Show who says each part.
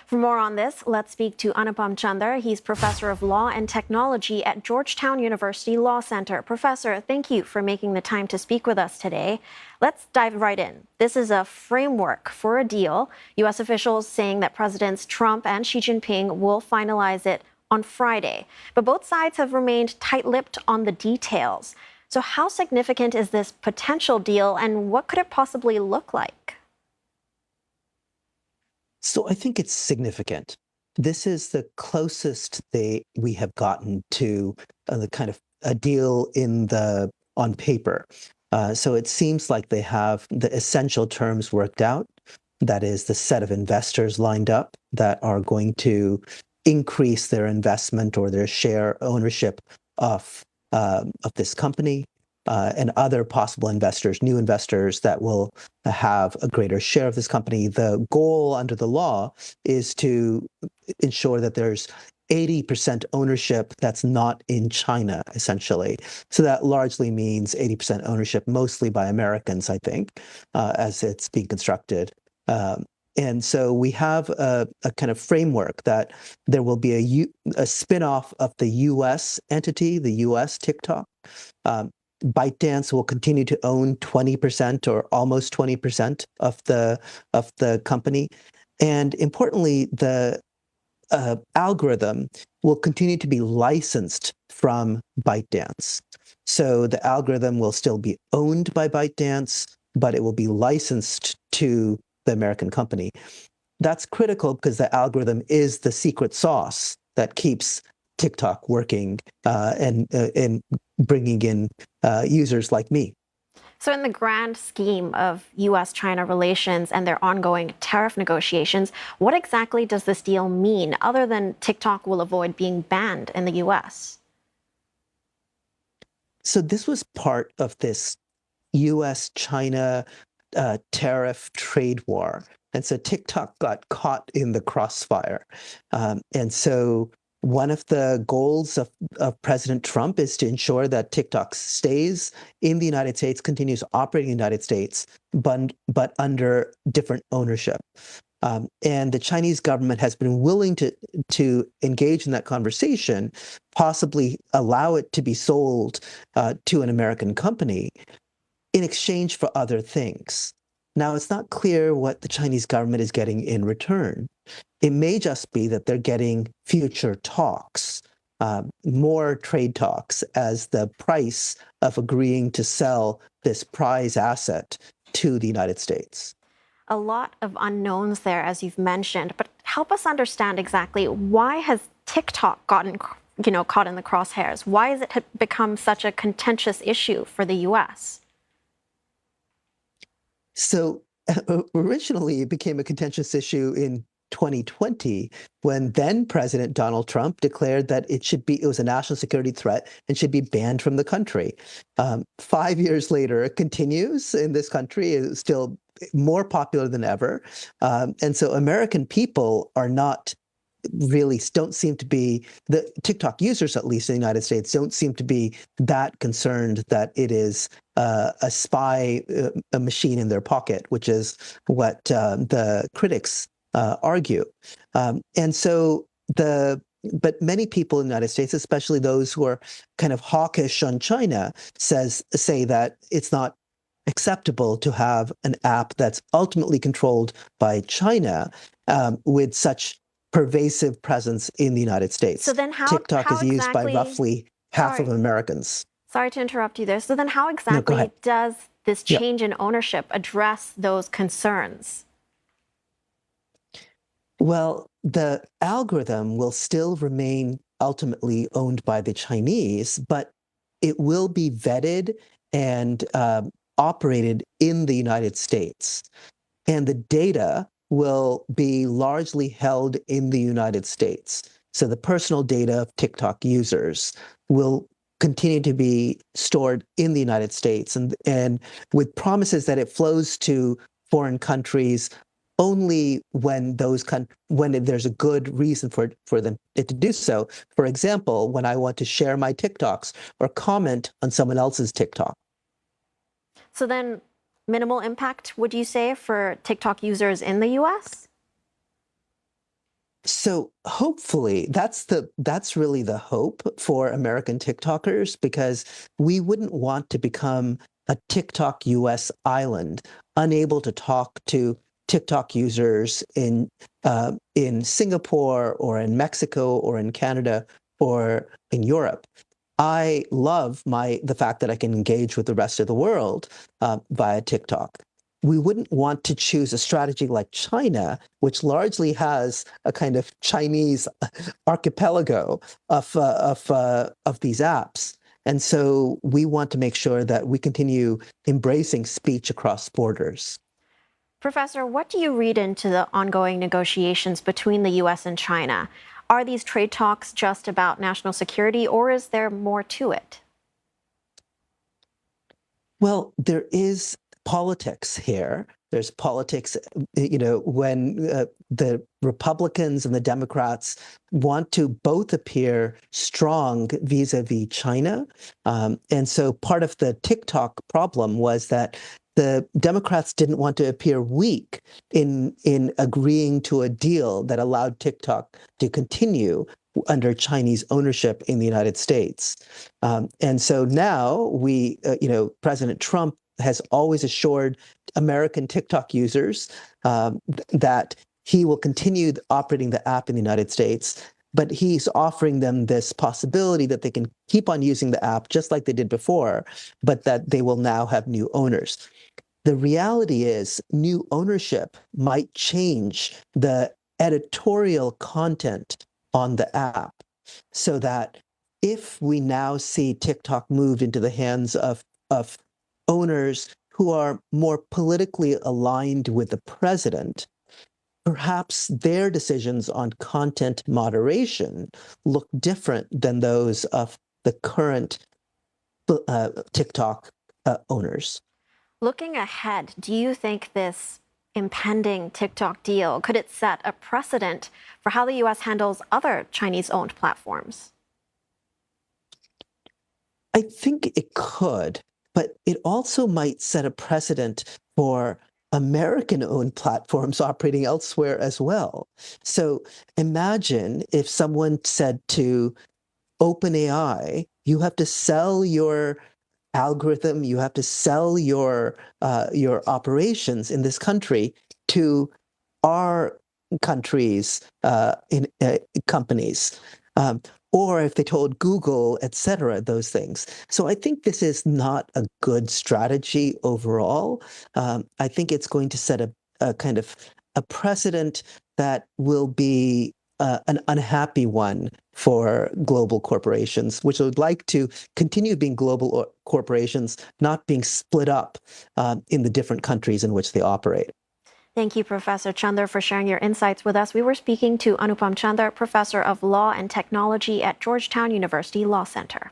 Speaker 1: For more on this, let's speak to Anupam Chandar. He's professor of law and technology at Georgetown University Law Center. Professor, thank you for making the time to speak with us today. Let's dive right in. This is a framework for a deal. U.S. officials saying that Presidents Trump and Xi Jinping will finalize it on Friday. But both sides have remained tight-lipped on the details. So how significant is this potential deal, and what could it possibly look like?
Speaker 2: So I think it's significant. This is the closest we have gotten to the kind of a deal on paper. So it seems like they have the essential terms worked out. That is, the set of investors lined up that are going to increase their investment or their share ownership of this company. And other possible investors, new investors that will have a greater share of this company. The goal under the law is to ensure that there's 80% ownership that's not in China, essentially. So that largely means 80% ownership, mostly by Americans, I think, as it's being constructed. And so we have a kind of framework that there will be a spin-off of the U.S. entity, the U.S. TikTok. ByteDance will continue to own 20% or almost 20% of the company. And importantly, the algorithm will continue to be licensed from ByteDance. So the algorithm will still be owned by ByteDance, but it will be licensed to the American company. That's critical because the algorithm is the secret sauce that keeps TikTok working and bringing in users like me.
Speaker 1: So in the grand scheme of U.S.-China relations and their ongoing tariff negotiations, what exactly does this deal mean other than TikTok will avoid being banned in the U.S.?
Speaker 2: So this was part of this U.S.-China tariff trade war. And so TikTok got caught in the crossfire. And so one of the goals of President Trump is to ensure that TikTok stays in the United States, continues operating in the United States, but under different ownership. And the Chinese government has been willing to engage in that conversation, possibly allow it to be sold to an American company in exchange for other things. Now, it's not clear what the Chinese government is getting in return. It may just be that they're getting future talks, more trade talks as the price of agreeing to sell this prize asset to the United States.
Speaker 1: A lot of unknowns there, as you've mentioned, but help us understand exactly why has TikTok gotten, caught in the crosshairs? Why has it become such a contentious issue for the U.S.?
Speaker 2: So originally, it became a contentious issue in 2020 when then President Donald Trump declared that it was a national security threat and should be banned from the country. 5 years later, it continues in this country. It's still more popular than ever. And so American people don't seem to be, the TikTok users, at least in the United States, don't seem to be that concerned that it is a spy, a machine in their pocket, which is what the critics argue. But many people in the United States, especially those who are kind of hawkish on China, say that it's not acceptable to have an app that's ultimately controlled by China with such pervasive presence in the United States.
Speaker 1: So then
Speaker 2: TikTok is used by roughly half of Americans.
Speaker 1: Sorry to interrupt you there. So then how exactly does this change in ownership address those concerns?
Speaker 2: Well, the algorithm will still remain ultimately owned by the Chinese, but it will be vetted and operated in the United States. And the data will be largely held in the United States. So the personal data of TikTok users will continue to be stored in the United States, and with promises that it flows to foreign countries only when there's a good reason for it to do so. For example, when I want to share my TikToks or comment on someone else's TikTok.
Speaker 1: So then minimal impact, would you say, for TikTok users in the US?
Speaker 2: So hopefully that's really the hope for American TikTokers because we wouldn't want to become a TikTok US island, unable to talk to TikTok users in Singapore or in Mexico or in Canada or in Europe. I love the fact that I can engage with the rest of the world via TikTok. We wouldn't want to choose a strategy like China, which largely has a kind of Chinese archipelago of these apps. And so we want to make sure that we continue embracing speech across borders.
Speaker 1: Professor, what do you read into the ongoing negotiations between the US and China? Are these trade talks just about national security, or is there more to it?
Speaker 2: Well, there is politics here. There's politics, when the Republicans and the Democrats want to both appear strong vis-a-vis China. And so part of the TikTok problem was that the Democrats didn't want to appear weak in agreeing to a deal that allowed TikTok to continue under Chinese ownership in the United States. And so now President Trump has always assured American TikTok users that he will continue operating the app in the United States, but he's offering them this possibility that they can keep on using the app just like they did before, but that they will now have new owners. The reality is new ownership might change the editorial content on the app so that if we now see TikTok moved into the hands of owners who are more politically aligned with the president, perhaps their decisions on content moderation look different than those of the current TikTok owners.
Speaker 1: Looking ahead, do you think this impending TikTok deal could it set a precedent for how the US handles other Chinese-owned platforms?
Speaker 2: I think it could, but it also might set a precedent for American-owned platforms operating elsewhere as well. So imagine if someone said to OpenAI, you have to sell your algorithm, you have to sell your operations in this country to our countries in companies. Or if they told Google, et cetera, those things. So I think this is not a good strategy overall. I think it's going to set a kind of a precedent that will be an unhappy one for global corporations, which would like to continue being global corporations, not being split up in the different countries in which they operate.
Speaker 1: Thank you, Professor Chander, for sharing your insights with us. We were speaking to Anupam Chander, Professor of Law and Technology at Georgetown University Law Center.